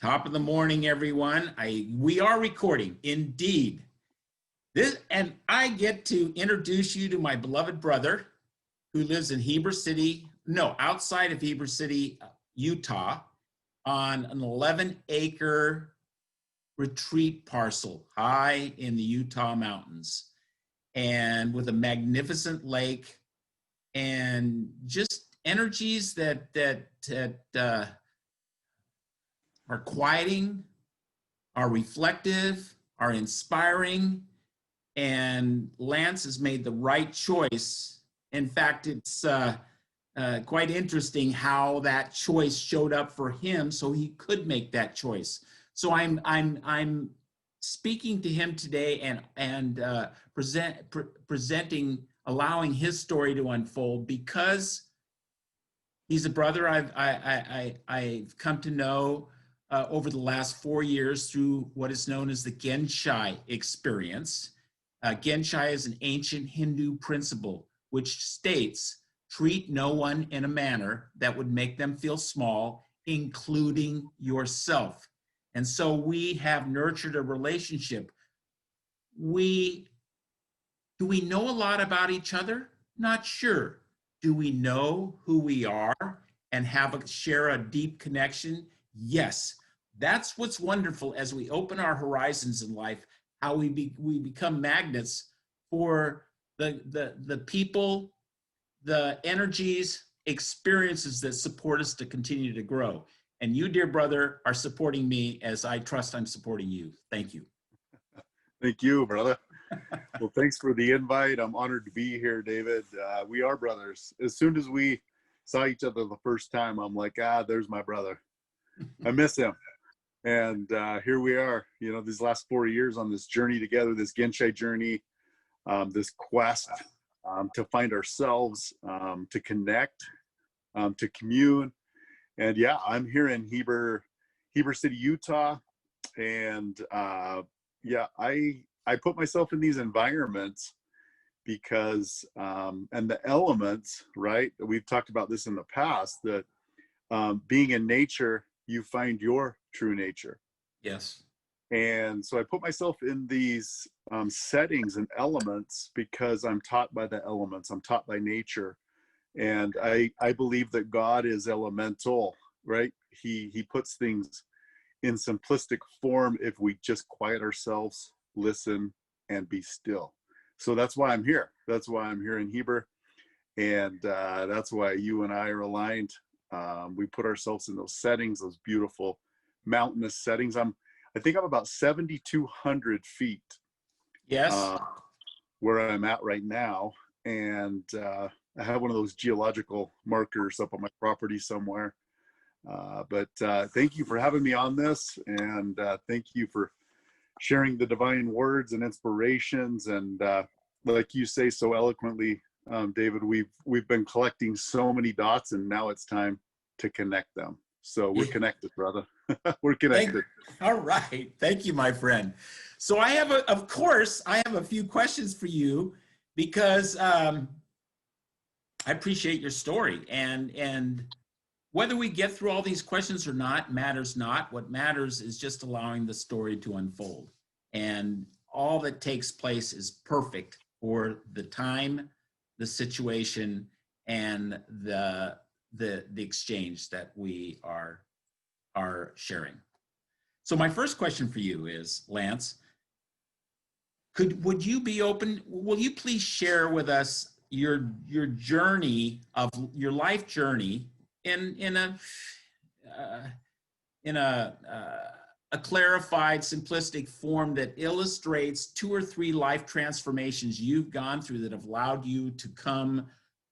Top of the morning, everyone. We are recording, indeed. And I get to introduce you to my beloved brother who lives in outside of Heber City, Utah, on an 11-acre retreat parcel high in the Utah mountains, and with a magnificent lake and just energies that are quieting, are reflective, are inspiring, and Lance has made the right choice. In fact, it's quite interesting how that choice showed up for him, so he could make that choice. So I'm speaking to him today and presenting, allowing his story to unfold, because he's a brother I've come to know over the last 4 years through what is known as the Genshai experience. Genshai is an ancient Hindu principle which states, treat no one in a manner that would make them feel small, including yourself. And so we have nurtured a relationship. Do we know a lot about each other? Not sure. Do we know who we are and share a deep connection? Yes. That's what's wonderful as we open our horizons in life, how we become magnets for the people, the energies, experiences that support us to continue to grow. And you, dear brother, are supporting me as I trust I'm supporting you. Thank you. Thank you, brother. Well, thanks for the invite. I'm honored to be here, David. We are brothers. As soon as we saw each other the first time, I'm like, there's my brother. I miss him. And here we are, these last 4 years on this journey together, this Genshai journey, this quest to find ourselves, to connect, to commune. And yeah, I'm here in Heber City, Utah. And I put myself in these environments because, and the elements, right? We've talked about this in the past, that being in nature, you find your true nature. Yes. And so I put myself in these settings and elements because I'm taught by the elements. I'm taught by nature. And I believe that God is elemental, right? He puts things in simplistic form if we just quiet ourselves, listen, and be still. So that's why I'm here. That's why I'm here in Heber. And that's why you and I are aligned. We put ourselves in those settings, those beautiful mountainous settings. I think I'm about 7,200 feet. Yes. Where I'm at right now. And I have one of those geological markers up on my property somewhere. But thank you for having me on this. And thank you for sharing the divine words and inspirations. And like you say so eloquently, David, we've been collecting so many dots, and now it's time to connect them. So we're connected, brother. We're connected. All right. Thank you, my friend. So I have a few questions for you, because I appreciate your story, and whether we get through all these questions or not matters not. What matters is just allowing the story to unfold, and all that takes place is perfect for the time, the situation, and the exchange that we are sharing. So my first question for you is, Lance, will you please share with us your journey of your life journey in a clarified, simplistic form that illustrates 2 or 3 life transformations you've gone through that have allowed you to come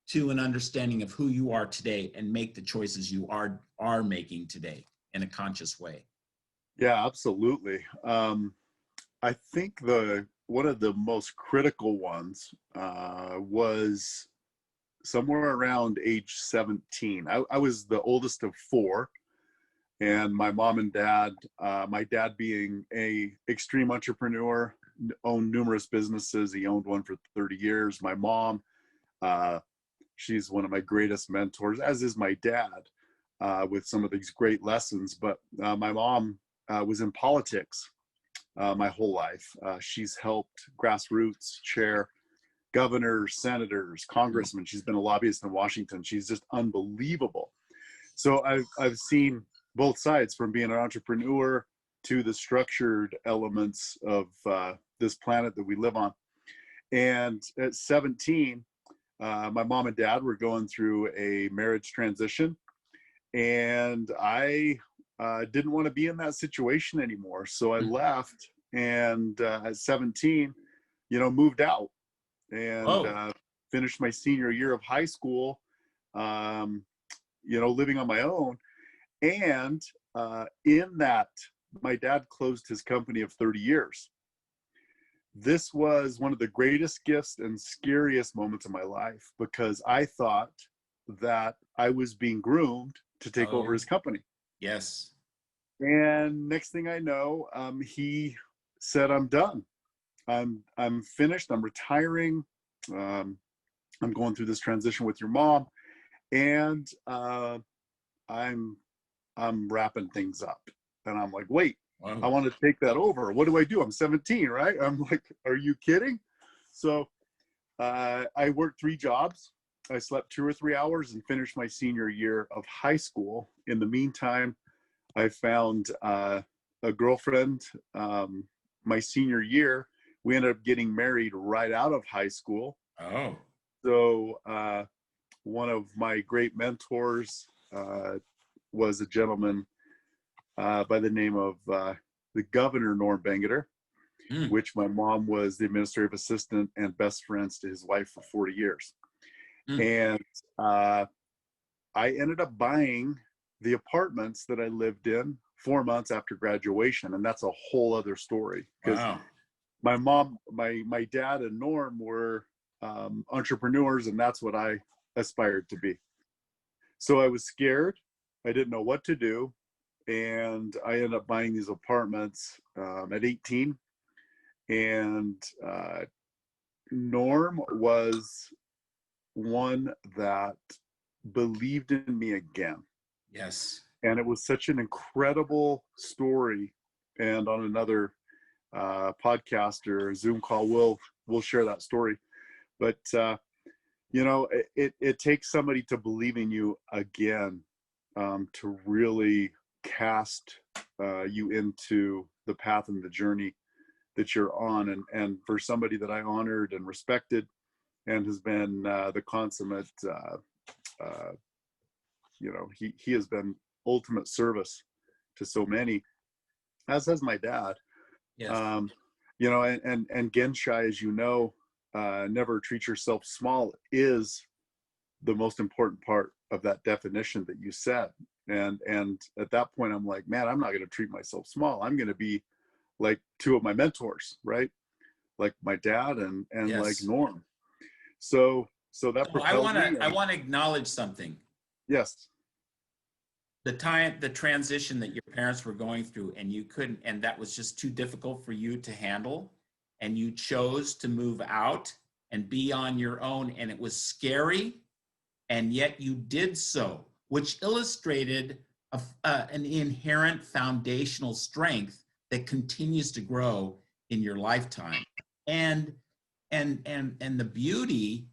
to an understanding of who you are today and make the choices you are making today in a conscious way? Yeah, absolutely. I think one of the most critical ones was somewhere around age 17. I was the oldest of 4, and my mom and dad, my dad being a extreme entrepreneur, owned numerous businesses. He owned one for 30 years. My mom, she's one of my greatest mentors, as is my dad. with some of these great lessons. But my mom was in politics my whole life. She's helped grassroots chair governors, senators, congressmen. She's been a lobbyist in Washington. She's just unbelievable. So I've seen both sides, from being an entrepreneur to the structured elements of this planet that we live on. And at 17, my mom and dad were going through a marriage transition, and I didn't want to be in that situation anymore. So I left, and at 17, moved out, and finished my senior year of high school, living on my own. And in that, my dad closed his company of 30 years. This was one of the greatest gifts and scariest moments of my life, because I thought that I was being groomed to take over his company. Yes. And next thing I know, he said, "I'm done. I'm finished. I'm retiring. I'm going through this transition with your mom, and I'm wrapping things up." And I'm like, "Wait, Wow. I want to take that over. What do I do? I'm 17, right?" I'm like, "Are you kidding?" So I worked 3 jobs. I slept 2 or 3 hours and finished my senior year of high school. In the meantime, I found a girlfriend my senior year. We ended up getting married right out of high school. Oh. So one of my great mentors was a gentleman by the name of the Governor Norm Bangeter, which my mom was the administrative assistant and best friends to his wife for 40 years. And I ended up buying the apartments that I lived in 4 months after graduation. And that's a whole other story. Wow. My mom, my dad and Norm were entrepreneurs, and that's what I aspired to be. So I was scared. I didn't know what to do. And I ended up buying these apartments at 18. And Norm was one that believed in me again. Yes. And it was such an incredible story. And on another podcast or Zoom call, we'll share that story. But it takes somebody to believe in you again, to really cast you into the path and the journey that you're on. And for somebody that I honored and respected, and has been the consummate, he has been ultimate service to so many, as has my dad. Yes. And Genshai, as you know, never treat yourself small, is the most important part of that definition that you said. And at that point, I'm like, man, I'm not going to treat myself small. I'm going to be like 2 of my mentors, right? Like my dad and Yes. like Norm. So that propelled me. I want to acknowledge something. Yes. The transition that your parents were going through, and you couldn't, and that was just too difficult for you to handle, and you chose to move out and be on your own, and it was scary, and yet you did so, which illustrated an inherent foundational strength that continues to grow in your lifetime. And the beauty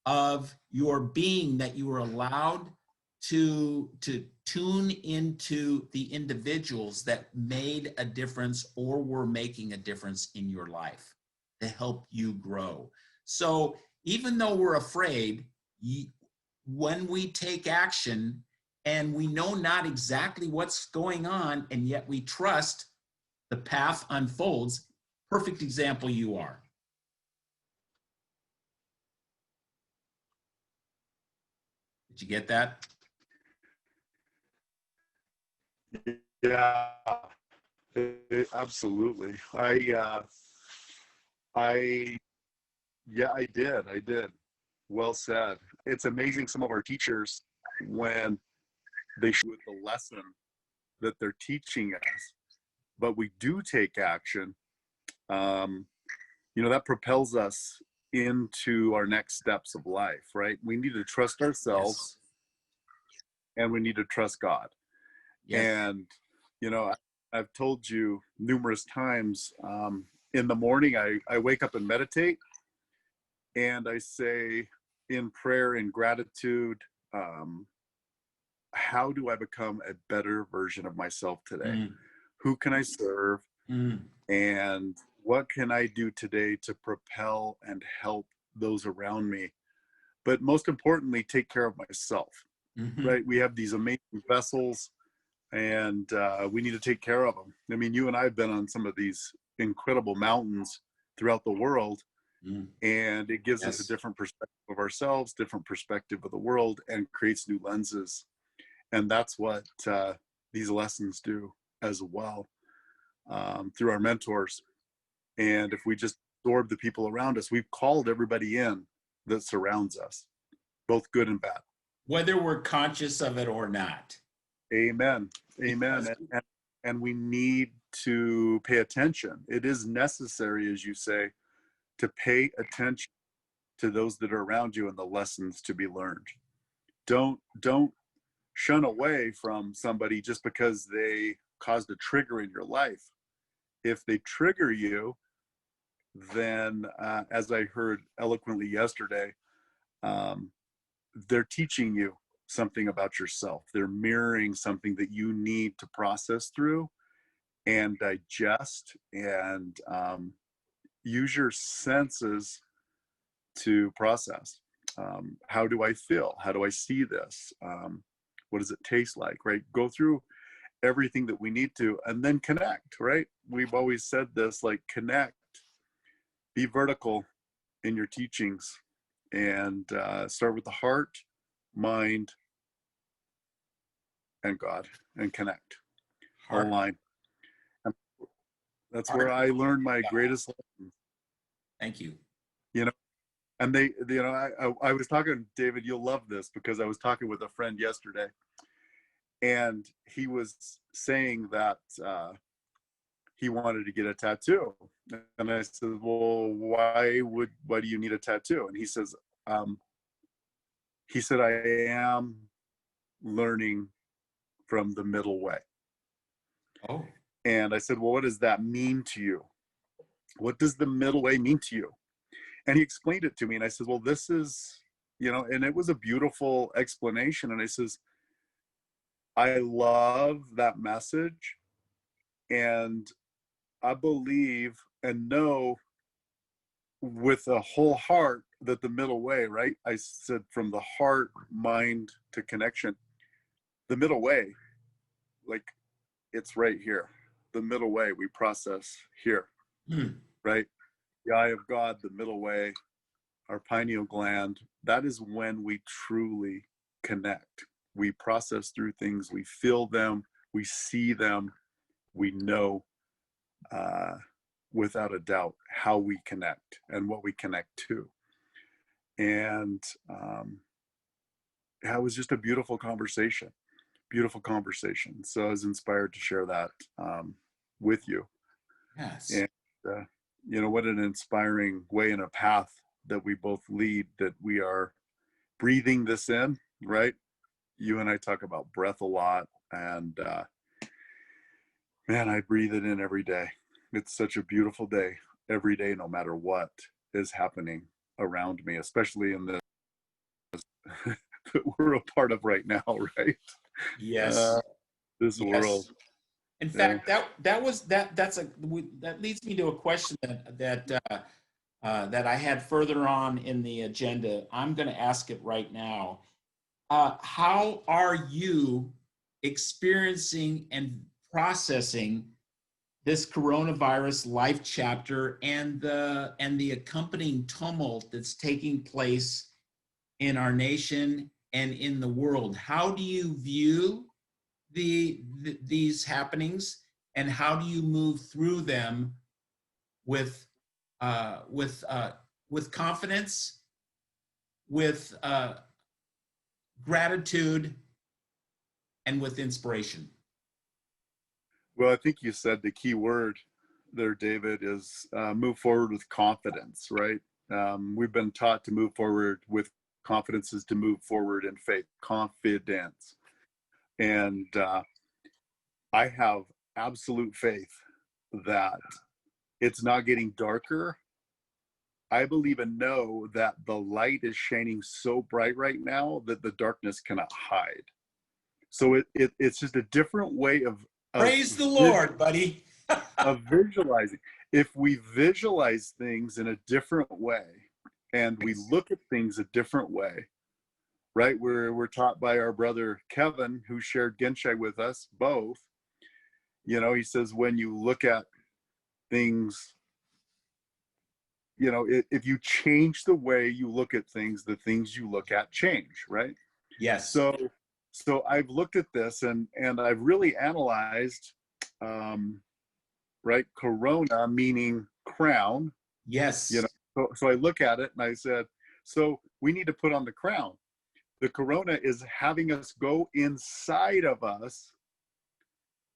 of your being, that you were allowed to tune into the individuals that made a difference or were making a difference in your life to help you grow. So even though we're afraid, when we take action and we know not exactly what's going on, and yet we trust the path unfolds, perfect example you are. Did you get that? Yeah, absolutely. I did. Well said. It's amazing, some of our teachers, when they show the lesson that they're teaching us, but we do take action, that propels us into our next steps of life, right? We need to trust ourselves. and we need to trust God. Yes. And, you know, I've told you numerous times, in the morning, I wake up and meditate, and I say in prayer and gratitude, um, how do I become a better version of myself today? Mm, Who can I serve? mm, And what can I do today to propel and help those around me? But most importantly, take care of myself, mhm. right? We have these amazing vessels, and we need to take care of them. I mean, you and I have been on some of these incredible mountains throughout the world, Mm, and it gives us a yes. different perspective of ourselves, different perspective of the world, and creates new lenses. And that's what these lessons do as well, through our mentors. And if we just absorb the people around us, we've called everybody in that surrounds us, both good and bad. Whether we're conscious of it or not. Amen. Amen. Because And we need to pay attention. It is necessary, as you say, to pay attention to those that are around you and the lessons to be learned. Don't shun away from somebody just because they caused a trigger in your life. If they trigger you, then as I heard eloquently yesterday, um, they're teaching you something about yourself. They're mirroring something that you need to process through and digest, and use your senses to process. How do I feel? How do I see this? What does it taste like? Right? Go through everything that we need to, and then connect. Right? We've always said this: like, connect, be vertical in your teachings, and start with the heart, mind, and God, and connect. heart, Align. And that's where heart. I learned my greatest lessons. Thank you. You know, and I was talking, David, you'll love this, because I was talking with a friend yesterday, and he was saying that he wanted to get a tattoo, and I said, well, why do you need a tattoo? And um, he said, I am learning from the middle way. Oh, And I said, well, what does that mean to you? What does the middle way mean to you? And he explained it to me, and I said, well, this is, and it was a beautiful explanation. And I says, I love that message, and I believe and know with a whole heart that the middle way, right? I said, from the heart, mind to connection, the middle way, like, it's right here. The middle way we process here, hmm. right? The eye of God, the middle way, our pineal gland, that is when we truly connect. We process through things, we feel them, we see them, we know without a doubt how we connect and what we connect to. And it was just a beautiful conversation, beautiful conversation. So I was inspired to share that with you. Yes. And, what an inspiring way and a path that we both lead, that we are breathing this in, right? You and I talk about breath a lot, and man, I breathe it in every day. It's such a beautiful day every day, no matter what is happening around me, especially in this that we're a part of right now, right? Yes. Uh, this world. Yes. In Yeah. fact, that leads me to a question that I had further on in the agenda. I'm going to ask it right now. How are you experiencing and processing this coronavirus life chapter and the accompanying tumult that's taking place in our nation and in the world? How do you view these happenings, and how do you move through them with uh, with uh, with confidence, with gratitude, and with inspiration? Well, I think you said the key word there, David, is move forward with confidence, right? We've been taught to move forward with confidence is to move forward in faith, confidence. And I have absolute faith that it's not getting darker. I believe and know that the light is shining so bright right now that the darkness cannot hide. So it's just a different way of Praise the Lord, buddy. of visualizing. If we visualize things in a different way and we look at things a different way, right? We're taught by our brother Kevin, who shared Genshai with us both. You know, he says when you look at things, you know, if you change the way you look at things, the things you look at change, right? Yes. So I've looked at this and I've really analyzed, right? Corona meaning crown. Yes. You know, so I look at it and I said, so we need to put on the crown. The corona is having us go inside of us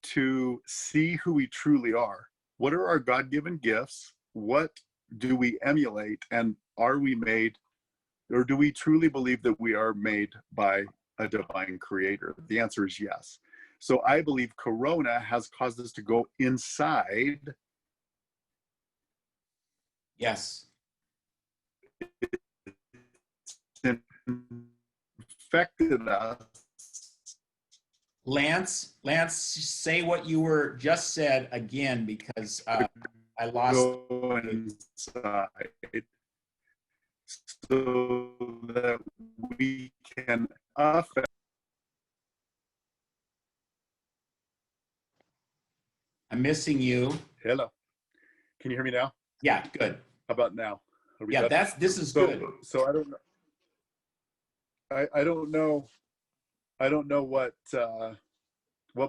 to see who we truly are. What are our God-given gifts? What do we emulate? And are we made, or do we truly believe that we are made by a divine creator? The answer is yes. So I believe corona has caused us to go inside. Yes. Infected us. Lance, say what you were just said again, because I lost. Go inside so that we can affect. I'm missing you. Hello. Can you hear me now? Yeah, good. How about now? Yeah, done? this is good. So I don't know. I don't know. I don't know what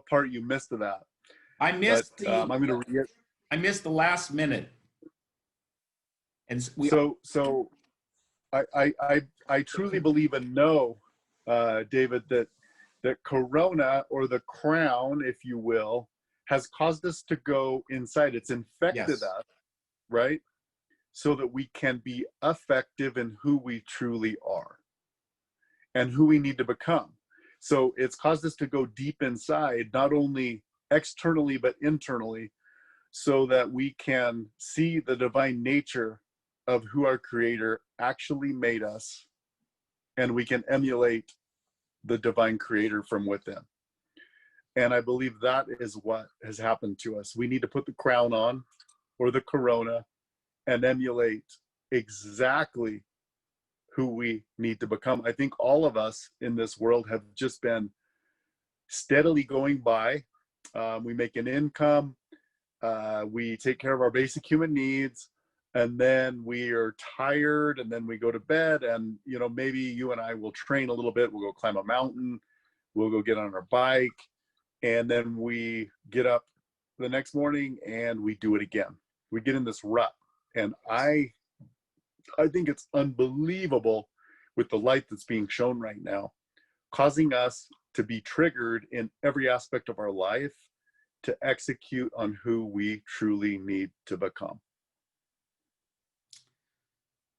part you missed of that. I missed but, I'm going to read it. I missed the last minute. And so I truly believe and know, David, that corona, or the crown, if you will, has caused us to go inside. It's infected yes. us, right? So that we can be effective in who we truly are and who we need to become. So it's caused us to go deep inside, not only externally, but internally, so that we can see the divine nature of who our creator actually made us, and we can emulate the divine creator from within. And I believe that is what has happened to us. We need to put the crown on, or the corona, and emulate exactly who we need to become. I think all of us in this world have just been steadily going by. We make an income, we take care of our basic human needs, and then we are tired, and then we go to bed, and you know, maybe you and I will train a little bit, we'll go climb a mountain, we'll go get on our bike, and then we get up the next morning and we do it again. We get in this rut. And I think it's unbelievable with the light that's being shown right now, causing us to be triggered in every aspect of our life to execute on who we truly need to become.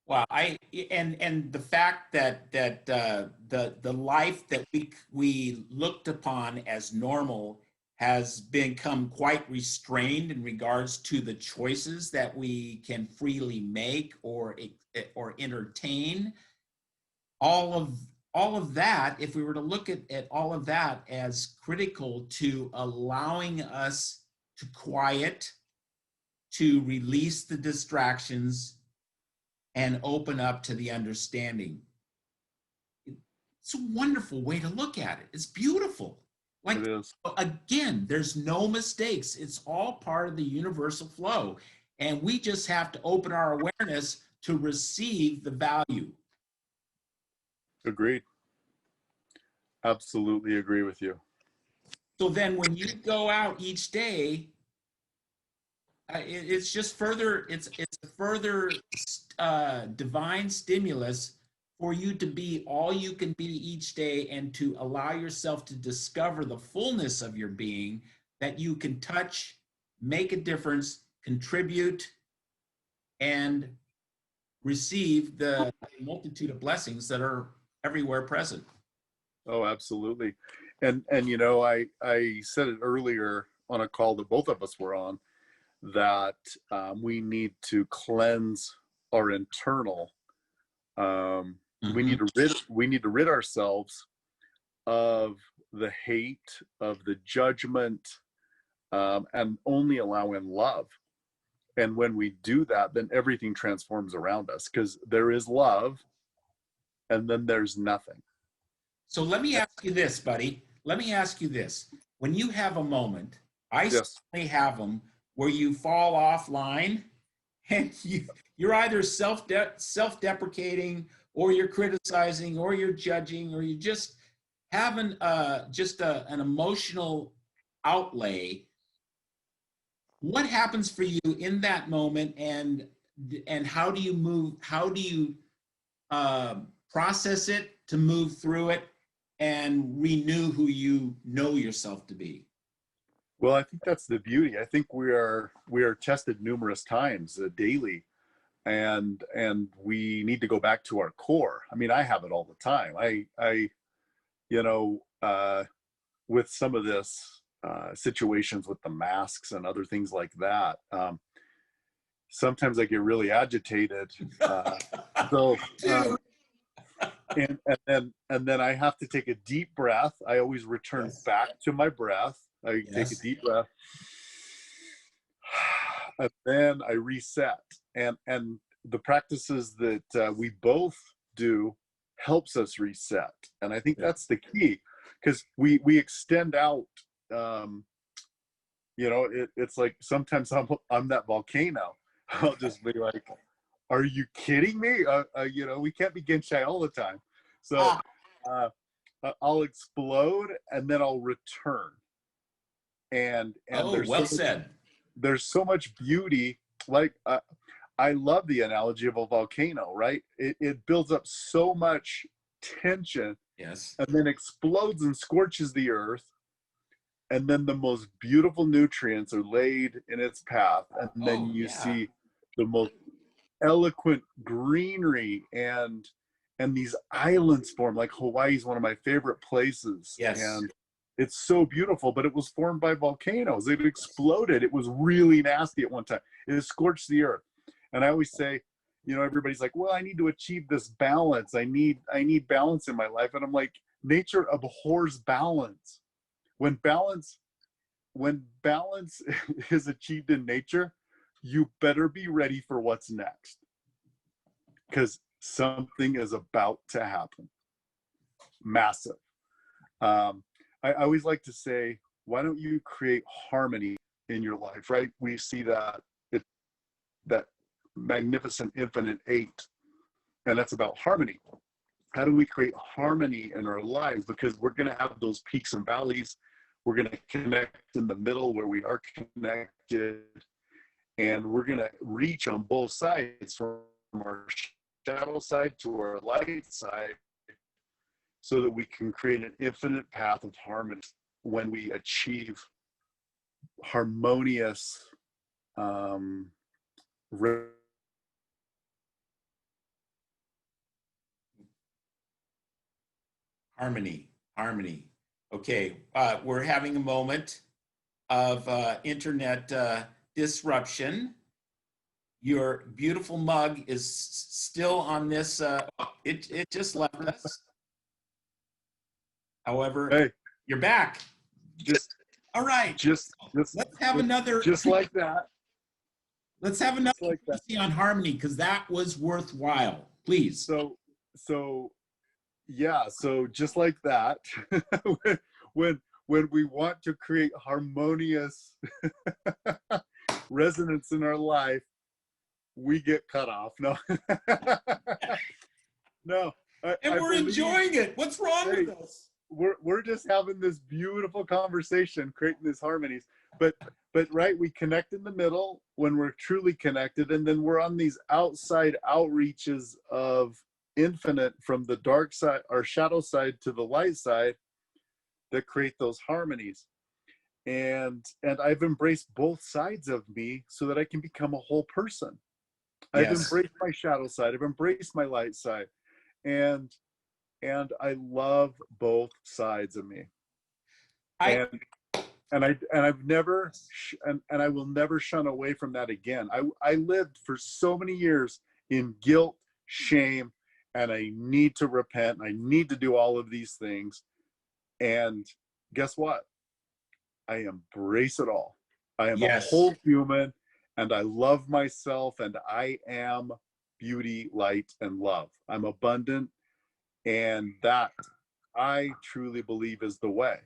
Wow, and the fact that the life that we looked upon as normal has become quite restrained in regards to the choices that we can freely make or entertain. All of that, if we were to look at all of that as critical to allowing us to quiet, to release the distractions, and open up to the understanding. It's a wonderful way to look at it. It's beautiful. Like, it is. Again, there's no mistakes. It's all part of the universal flow. And we just have to open our awareness to receive the value. Agreed. Absolutely agree with you. So then when you go out each day, it's just further, it's a further divine stimulus for you to be all you can be each day, and to allow yourself to discover the fullness of your being, that you can touch, make a difference, contribute, and receive the multitude of blessings that are everywhere present. Oh, absolutely. And you know, I said it earlier on a call that both of us were on, that we need to cleanse our internal. We Mhm. need to rid ourselves of the hate, of the judgment, and only allow in love. And when we do that, then everything transforms around us, because there is love, and then there's nothing. So let me ask you this, buddy. Let me ask you this. When you have a moment, I Yes. certainly have them where you fall offline and you're either self-deprecating, or you're criticizing, or you're judging, or you just having an emotional outlay. What happens for you in that moment, and how do you move? How do you process it to move through it and renew who you know yourself to be? Well, I think that's the beauty. I think we are tested numerous times daily, and we need to go back to our core. I mean, I have it all the time. I you know, with some of this situations with the masks and other things like that, sometimes I get really agitated. So Dude. and then I have to take a deep breath. I always return Yes. back to my breath. I take a Yes. deep breath, and then I reset. And the practices that we both do helps us reset. And I think Yeah. that's the key, because we extend out. Um, you know, it's like sometimes I'm that volcano. I'll just be like, "Are you kidding me?" You know, we can't be Genshai all the time. So Ah, uh, I'll explode, and then I'll return. And oh, well said. there's so much beauty. Like I love the analogy of a volcano, right? It builds up so much tension, Yes. and then explodes and scorches the earth, and then the most beautiful nutrients are laid in its path, and then Oh, you yeah. see the most eloquent greenery, and these islands form. Like Hawaii is one of my favorite places, Yes. and it's so beautiful, but it was formed by volcanoes. It Yes. exploded. It was really nasty at one time. It scorched the earth. And I always say, you know, everybody's like, well, I need to achieve this balance. I need balance in my life. And I'm like, nature abhors balance. When balance when balance is achieved in nature, you better be ready for what's next, because something is about to happen. Massive. I always like to say, why don't you create harmony in your life, right? We see that magnificent infinite eight, and that's about harmony. How do we create harmony in our lives? Because we're going to have those peaks and valleys. We're going to connect in the middle where we are connected, and we're going to reach on both sides, from our shadow side to our light side, so that we can create an infinite path of harmony when we achieve harmonious um, Harmony. Harmony. Okay. We're having a moment of internet disruption. Your beautiful mug is still on this. It just left us. However, hey, you're back. just All right. just just Let's have another. just like that, Let's have another just like that. PC on harmony, because that was worthwhile. Please. So yeah, so just like that, when when we want to create harmonious resonance in our life, we get cut off. No. No, And I we're believe, enjoying it. What's wrong hey, with us? we're just having this beautiful conversation, creating these harmonies. But right, we connect in the middle when we're truly connected, and then we're on these outside outreaches of infinite, from the dark side, our shadow side, to the light side, that create those harmonies. And I've embraced both sides of me so that I can become a whole person. I've Yes. embraced my shadow side, I've embraced my light side, and I love both sides of me. I and I've never and I will never shun away from that again. I lived for so many years in guilt, shame, and I need to repent. I need to do all of these things. And guess what? I embrace it all. I am a yes, whole human, and I love myself, and I am beauty, light, and love. I'm abundant, and that I truly believe is the way.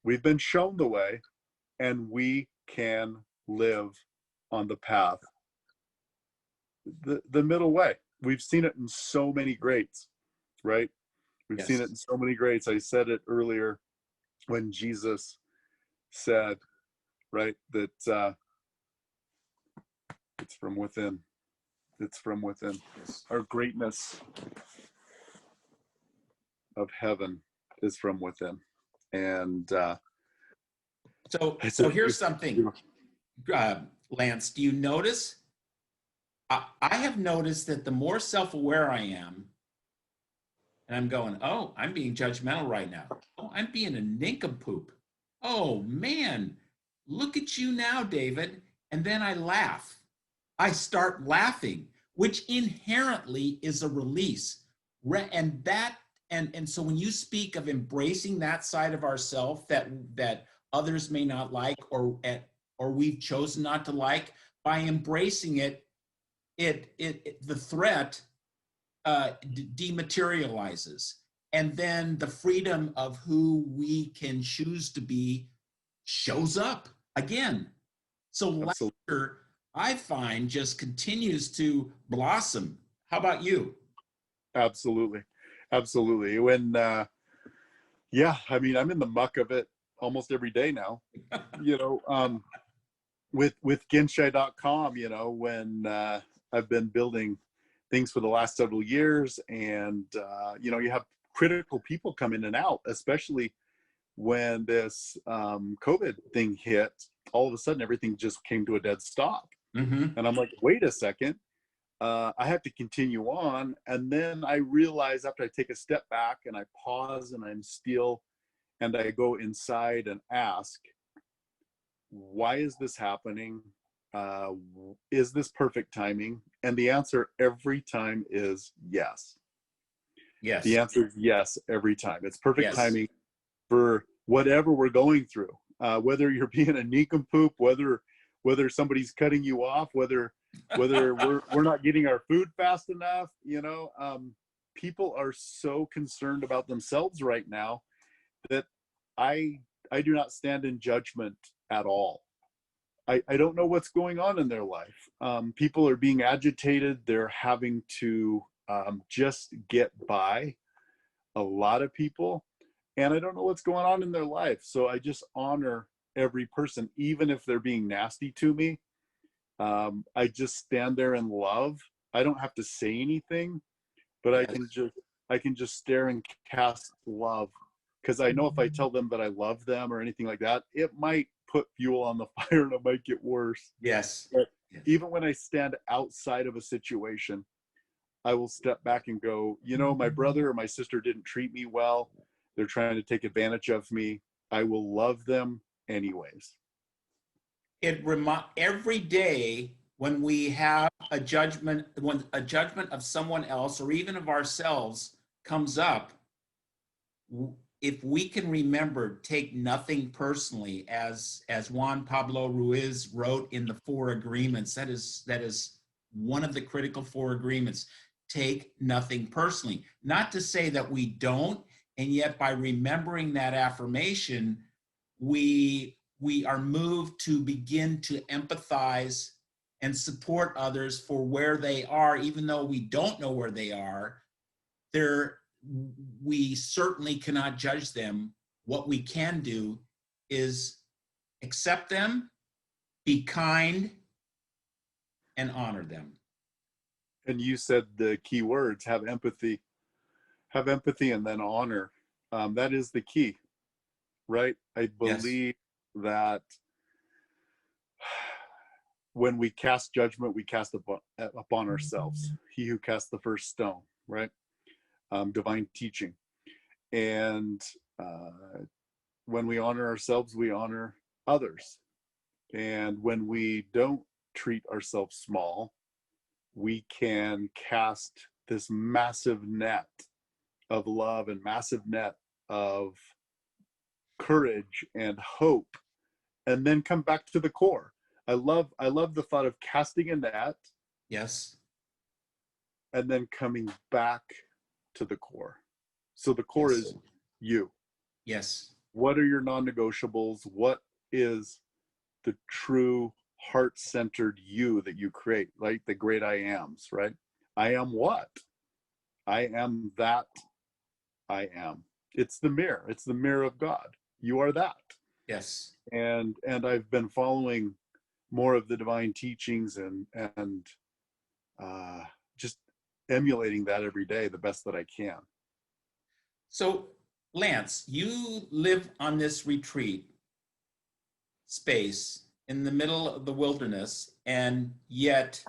We've been shown the way, and we can live on the path, the middle way. We've seen it in so many greats, right? We've seen it yes. in so many greats. I said it earlier when Jesus said, right, that it's from within. It's from within. Yes. Our greatness of heaven is from within. And So here's something, beautiful. Lance. Do you notice? I have noticed that the more self-aware I am, and I'm going, oh, I'm being judgmental right now. Oh, I'm being a nincompoop. Oh man, look at you now, David. And then I laugh. I start laughing, which inherently is a release. And that and so when you speak of embracing that side of ourself that others may not like or we've chosen not to like, by embracing it, the threat dematerializes, and then the freedom of who we can choose to be shows up again. So Absolutely. laughter, I find, just continues to blossom. How about you? Absolutely. Absolutely. When, yeah, I mean, I'm in the muck of it almost every day now, you know, with Genshai.com, you know, when I've been building things for the last several years, and you know, you have critical people come in and out, especially when this COVID thing hit. All of a sudden, everything just came to a dead stop, Mm-hmm. and I'm like, wait a second, I have to continue on. And then I realize, after I take a step back and I pause and I'm still, and I go inside and ask, why is this happening? Uh, is this perfect timing? And the answer every time is yes. The Yes. answer is yes every time. It's perfect Yes. timing for whatever we're going through. Whether you're being a nincompoop, whether somebody's cutting you off, whether we're not getting our food fast enough, you know, people are so concerned about themselves right now that I I do not stand in judgment at all. I don't know what's going on in their life. People are being agitated. They're having to just get by, a lot of people. And I don't know what's going on in their life. So I just honor every person, even if they're being nasty to me. I just stand there in love. I don't have to say anything, but Yes. I can just stare and cast love, because I know if I tell them that I love them or anything like that, it might put fuel on the fire and it might get worse. Yes. But Yes. even when I stand outside of a situation, I will step back and go, you know, my brother or my sister didn't treat me well. They're trying to take advantage of me. I will love them anyways. Every day when we have a judgment, when a judgment of someone else or even of ourselves comes up, if we can remember, take nothing personally, as Juan Pablo Ruiz wrote in the Four Agreements. That is one of the critical four agreements. Take nothing personally. Not to say that we don't, and yet by remembering that affirmation, we are moved to begin to empathize and support others for where they are, even though we don't know where they are. There, we certainly cannot judge them. What we can do is accept them, be kind, and honor them. And you said the key words: have empathy, and then honor. That is the key, right? I Yes. believe that when we cast judgment, we cast upon ourselves. He who cast the first stone, right? Divine teaching. And when we honor ourselves, we honor others. And when we don't treat ourselves small, we can cast this massive net of love and massive net of courage and hope, and then come back to the core. I love the thought of casting a net Yes. and then coming back to the core. So the core Yes. is you. Yes. What are your non-negotiables? What is the true heart-centered you that you create, like the great I ams, right? I am what? I am that I am. It's the mirror. It's the mirror of God. You are that. Yes. And I've been following more of the divine teachings and just emulating that every day the best that I can. So, Lance, you live on this retreat space in the middle of the wilderness, and yet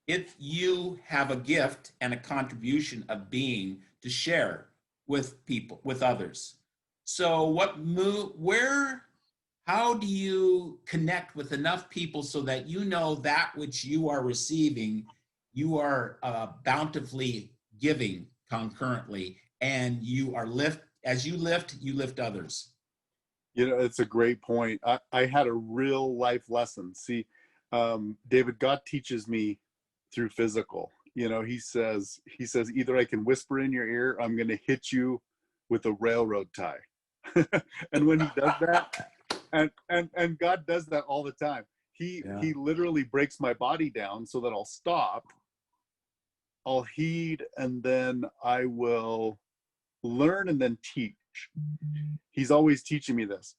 if you have a gift and a contribution of being to share with people, with others. So how do you connect with enough people so that you know that which you are receiving, you are bountifully giving concurrently, and as you lift others. You know, it's a great point. I had a real life lesson. See, David, God teaches me through physical. You know, he says, either I can whisper in your ear, I'm going to hit you with a railroad tie. And when he does that, and God does that all the time. He literally breaks my body down so that I'll stop, I'll heed, and then I will learn and then teach. He's always teaching me this.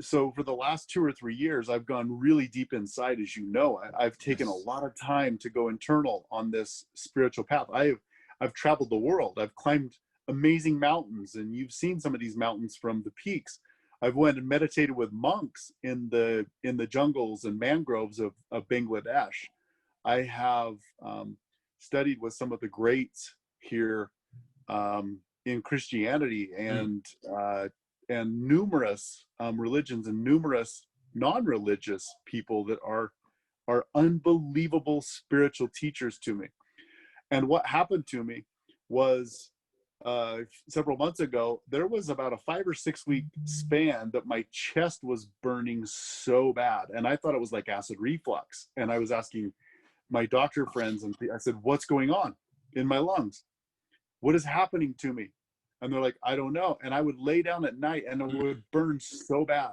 So for the last 2 or 3 years, I've gone really deep inside, as you know. I've taken a lot of time to go internal on this spiritual path. I've traveled the world. I've climbed amazing mountains, and you've seen some of these mountains from the peaks. I've went and meditated with monks in the jungles and mangroves of Bangladesh. I have studied with some of the greats here in Christianity and numerous religions and numerous non-religious people that are unbelievable spiritual teachers to me. And what happened to me was several months ago, there was about a 5 or 6 week span that my chest was burning so bad. And I thought it was like acid reflux. And I was asking my doctor friends, and I said, what's going on in my lungs? What is happening to me? And they're like, I don't know. And I would lay down at night and it would burn so bad.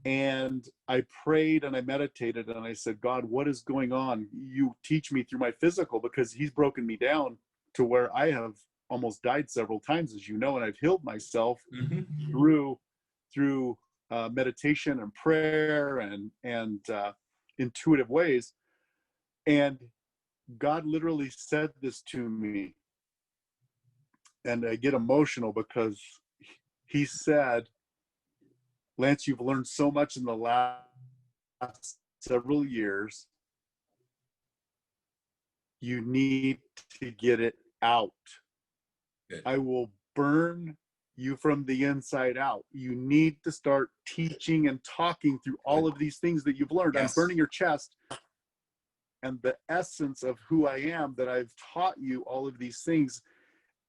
And I prayed and I meditated and I said, God, what is going on? You teach me through my physical, because he's broken me down to where I have almost died several times, as you know, and I've healed myself through meditation and prayer and intuitive ways. And God literally said this to me, and I get emotional because he said, Lance, you've learned so much in the last several years. You need to get it out. Good. I will burn you from the inside out. You need to start teaching and talking through all of these things that you've learned. Yes. I'm burning your chest and the essence of who I am, that I've taught you all of these things.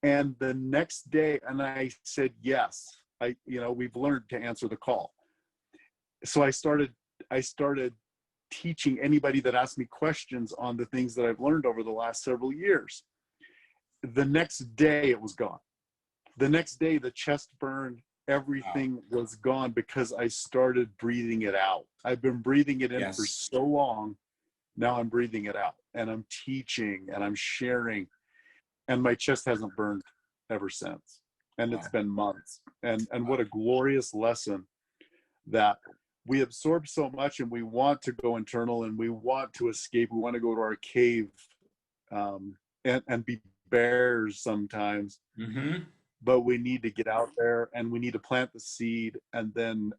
And the next day, and I said, yes, we've learned to answer the call. So I started teaching anybody that asked me questions on the things that I've learned over the last several years. The next day it was gone. The next day, the chest burn, everything was gone, because I started breathing it out. I've been breathing it in for so long. Now I'm breathing it out, and I'm teaching and I'm sharing, and my chest hasn't burned ever since. And it's been months. And what a glorious lesson, that we absorb so much and we want to go internal and we want to escape. We want to go to our cave and be bears sometimes. Mm-hmm. But we need to get out there and we need to plant the seed and then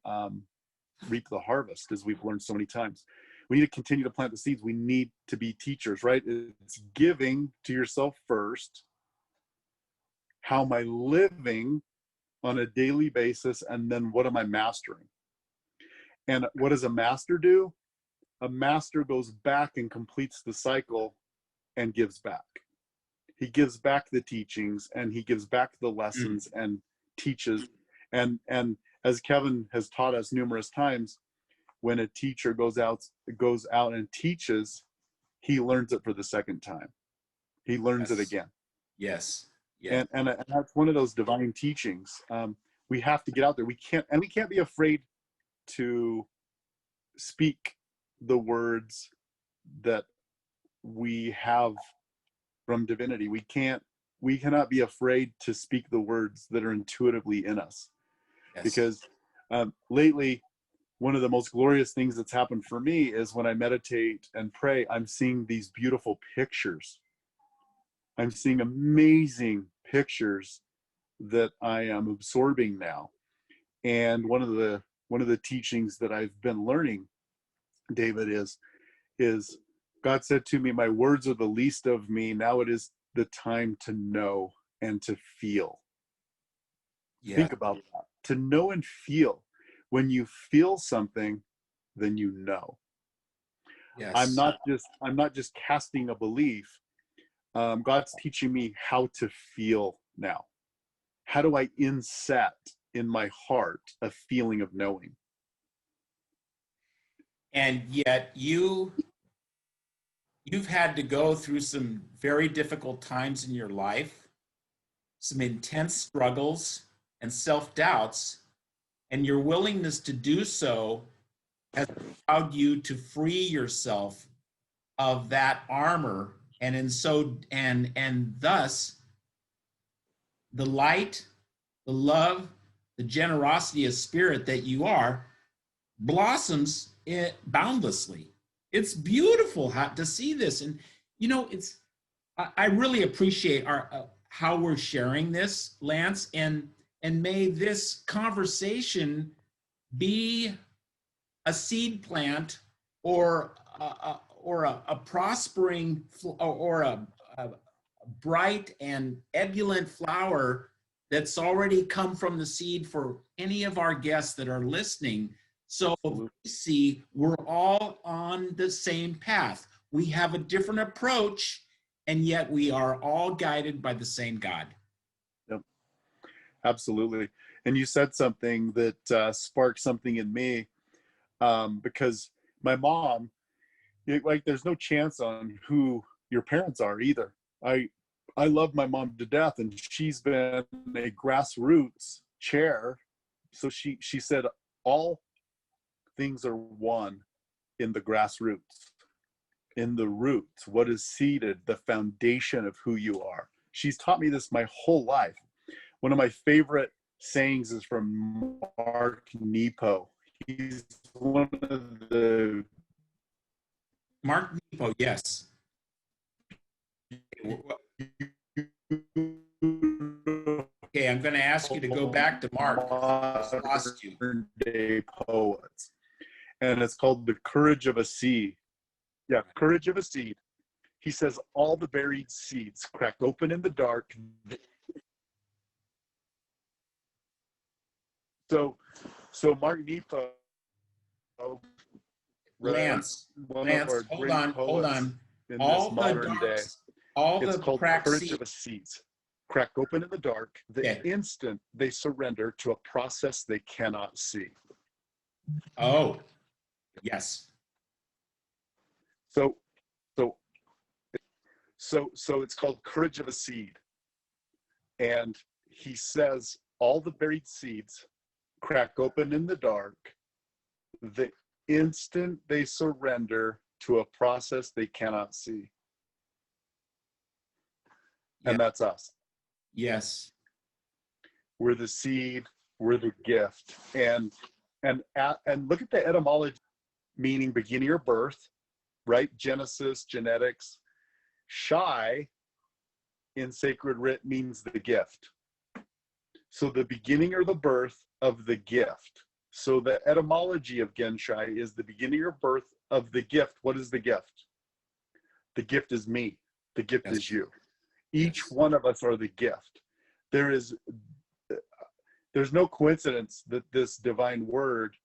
reap the harvest, as we've learned so many times. We need to continue to plant the seeds. We need to be teachers, right? It's giving to yourself first. How am I living on a daily basis, and then what am I mastering? And what does a master do? A master goes back and completes the cycle and gives back. He gives back the teachings, and he gives back the lessons and teaches. And as Kevin has taught us numerous times, when a teacher goes out and teaches, he learns it for the second time. He learns it again. Yes. Yeah. And that's one of those divine teachings. We have to get out there. We can't be afraid to speak the words that we have from divinity. We cannot be afraid to speak the words that are intuitively in us. Yes. Because lately, one of the most glorious things that's happened for me is when I meditate and pray, I'm seeing these beautiful pictures. I'm seeing amazing pictures that I am absorbing now. And one of the teachings that I've been learning, David, is God said to me, my words are the least of me. Now it is the time to know and to feel. Yeah. Think about that. To know and feel. When you feel something, then you know. Yes. I'm not just casting a belief. God's teaching me how to feel now. How do I inset in my heart a feeling of knowing? And yet you've had to go through some very difficult times in your life, some intense struggles and self-doubts, and your willingness to do so has allowed you to free yourself of that armor, and thus the light, the love, the generosity of spirit that you are blossoms boundlessly. It's beautiful to see this, and I really appreciate how we're sharing this, Lance, and may this conversation be a seed plant or a prospering or a bright and ebullient flower that's already come from the seed for any of our guests that are listening. So we see we're all on the same path. We have a different approach, and yet we are all guided by the same God. Yep, absolutely. And you said something that sparked something in me, because my mom, there's no chance on who your parents are either. I love my mom to death, and she's been a grassroots chair. So she said, all things are one in the grassroots, in the roots, what is seeded, the foundation of who you are. She's taught me this my whole life. One of my favorite sayings is from Mark Nepo. He's one of the... Mark Nepo, yes. Okay, I'm going to ask you to go back to Mark. I lost you. Modern day poets. And it's called The Courage of a Seed. Yeah, Courage of a Seed. He says, all the buried seeds crack open in the dark. So Mark Nepo, Lance, hold on. All the called cracked Courage seeds of a Seed. Crack open in the dark, the instant they surrender to a process they cannot see. Oh, yes. So it's called Courage of a Seed. And he says, all the buried seeds crack open in the dark the instant they surrender to a process they cannot see. And that's us. Yes. We're the seed, we're the gift. And look at the etymology, meaning beginning or birth, right? Genesis, genetics. Shai in sacred writ means the gift. So the beginning or the birth of the gift. So the etymology of Genshai is the beginning or birth of the gift. What is the gift? The gift is me. The gift is you. Each one of us are the gift. There is there's no coincidence that this divine word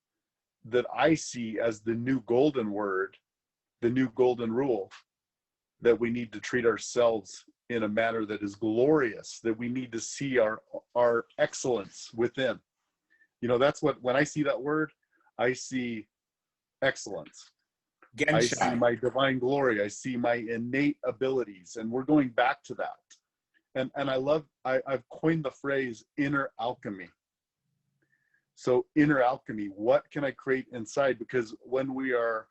that I see as the new golden word, the new golden rule, that we need to treat ourselves in a manner that is glorious, that we need to see our excellence within. You know, that's what, when I see that word, I see excellence. I see my divine glory. I see my innate abilities. And we're going back to that. And I've coined the phrase inner alchemy. So inner alchemy, what can I create inside? Because when we're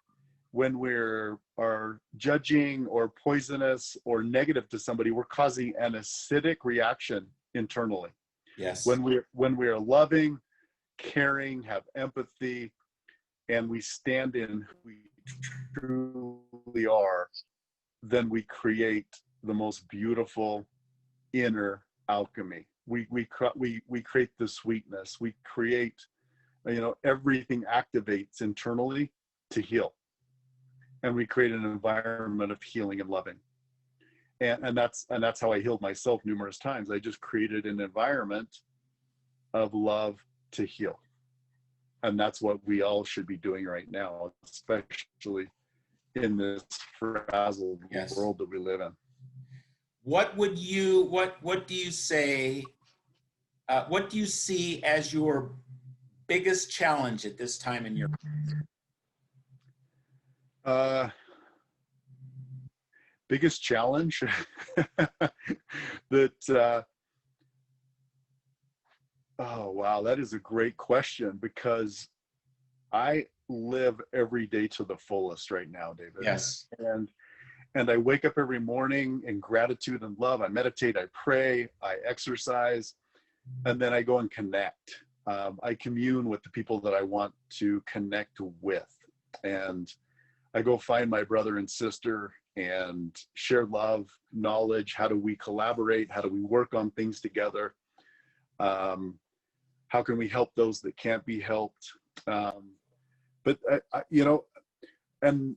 judging or poisonous or negative to somebody, we're causing an acidic reaction internally. Yes. When we're loving, caring, have empathy, and we stand in who we truly are, then we create the most beautiful inner alchemy. We create the sweetness. We create, you know, everything activates internally to heal, and we create an environment of healing and loving. And that's how I healed myself numerous times. I just created an environment of love to heal. And that's what we all should be doing right now, especially in this frazzled world that we live in. What do you say, what do you see as your biggest challenge at this time in your biggest challenge that oh wow, that is a great question, because I live every day to the fullest right now, David. Yes. And I wake up every morning in gratitude and love. I meditate, I pray, I exercise, and then I go and connect. I commune with the people that I want to connect with, and I go find my brother and sister and share love, knowledge. How do we collaborate? How do we work on things together? How can we help those that can't be helped? But you know, and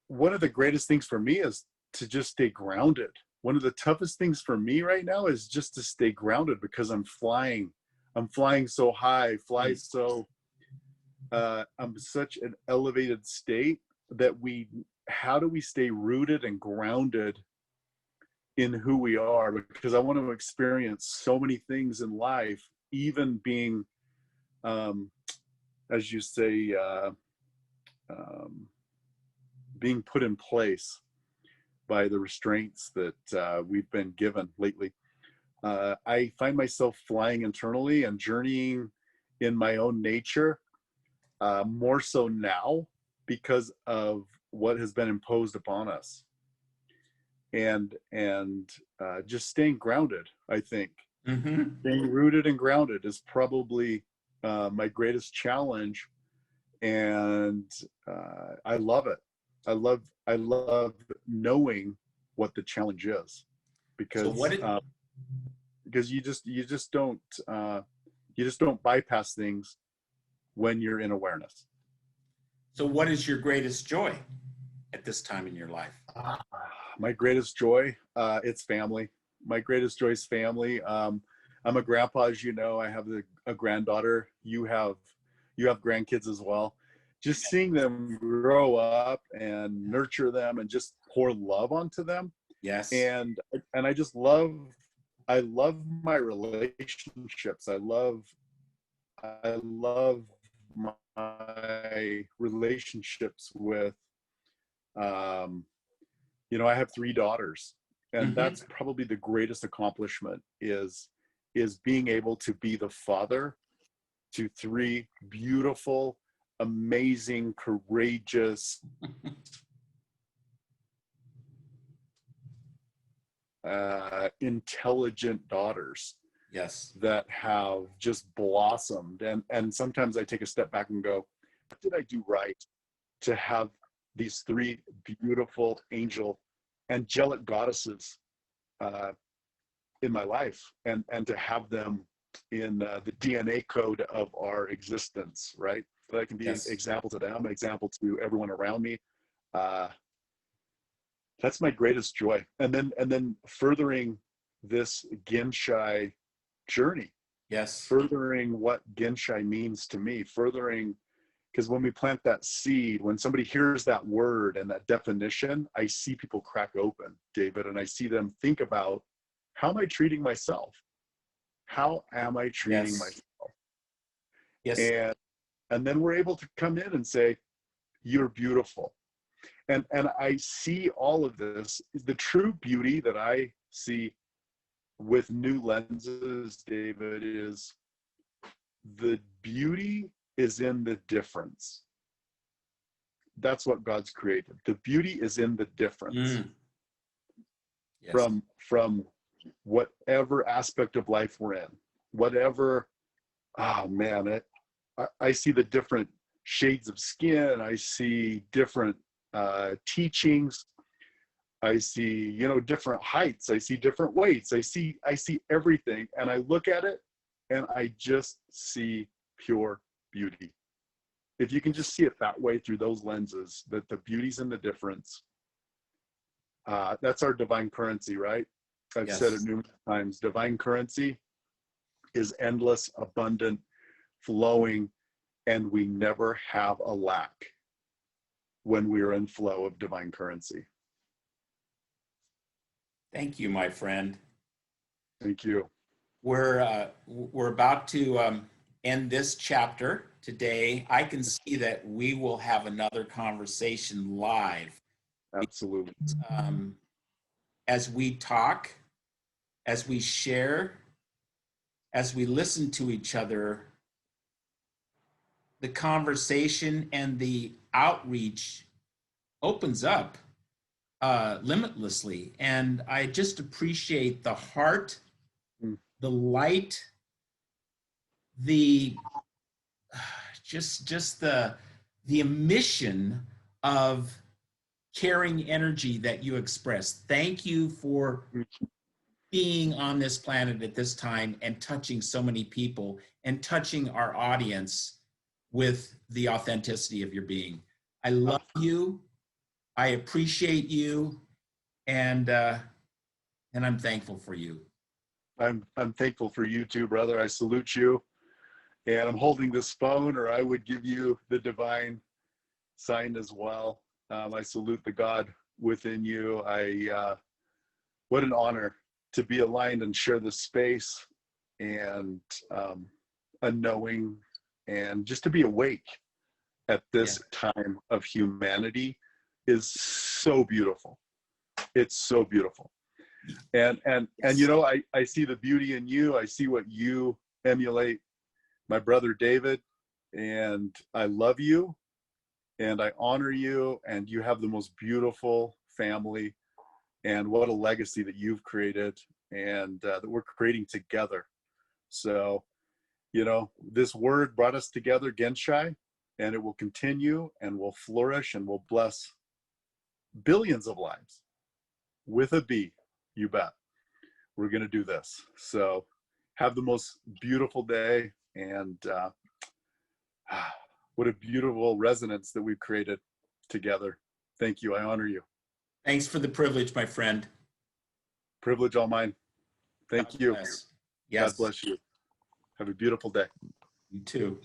one of the greatest things for me is to just stay grounded. One of the toughest things for me right now is just to stay grounded, because I'm flying so high, I'm such an elevated state that how do we stay rooted and grounded in who we are? Because I want to experience so many things in life, even being, as you say, being put in place by the restraints that we've been given lately. I find myself flying internally and journeying in my own nature, more so now because of what has been imposed upon us. And just staying grounded, I think. Mm-hmm. Being rooted and grounded is probably my greatest challenge, and I love it. I love knowing what the challenge is, because because you just don't bypass things when you're in awareness. So what is your greatest joy at this time in your life? My greatest joy, it's family. My greatest joy is family. I'm a grandpa, as you know. I have a granddaughter. You have grandkids as well. Just seeing them grow up and nurture them and just pour love onto them. Yes. And I just love my relationships. I love my relationships with, you know, I have 3 daughters, and mm-hmm. that's probably the greatest accomplishment is being able to be the father to 3 beautiful, amazing, courageous, intelligent daughters. Yes. That have just blossomed. And sometimes I take a step back and go, what did I do right to have these 3 beautiful angelic goddesses in my life, and to have them in the DNA code of our existence, right? That I can be an example to them, an example to everyone around me. That's my greatest joy. And then furthering this Genshai journey Yes. furthering what Genshai means to me, furthering, because when we plant that seed, when somebody hears that word and that definition, I see people crack open, David, and I see them think about, how am I treating myself? How am I treating Yes. myself? Yes. And then we're able to come in and say, you're beautiful. And I see all of this. The true beauty that I see with new lenses, David, is the beauty is in the difference. That's what God's created. The beauty is in the difference. Yes. From whatever aspect of life we're in, whatever. Oh man, I see the different shades of skin. I see different teachings. I see, different heights. I see different weights. I see everything, and I look at it, and I just see pure beauty. If you can just see it that way through those lenses, that the beauty's in the difference. That's our divine currency, right? I've said it numerous times. Divine currency is endless, abundant, flowing, and we never have a lack when we're in flow of divine currency. Thank you, my friend. Thank you. We're about to end this chapter today. I can see that we will have another conversation live. Absolutely. As we talk, as we share, as we listen to each other, the conversation and the outreach opens up limitlessly. And I just appreciate the heart, the light, the just the emission of caring energy that you express. Thank you for being on this planet at this time and touching so many people and touching our audience with the authenticity of your being. I love you. I appreciate you, and I'm thankful for you. I'm thankful for you too, brother. I salute you. And I'm holding this phone, or I would give you the divine sign as well. I salute the God within you. What an honor to be aligned and share this space, and a knowing, and just to be awake at this time of humanity is so beautiful. It's so beautiful. And I see the beauty in you. I see what you emulate, my brother David, and I love you and I honor you, and you have the most beautiful family, and what a legacy that you've created, and that we're creating together. So, this word brought us together, Genshai, and it will continue and will flourish and will bless billions of lives with a B, you bet. We're going to do this. So have the most beautiful day, and what a beautiful resonance that we've created together. Thank you. I honor you. Thanks for the privilege, my friend. Privilege all mine. Thank you. Yes. God bless you. Have a beautiful day. You too.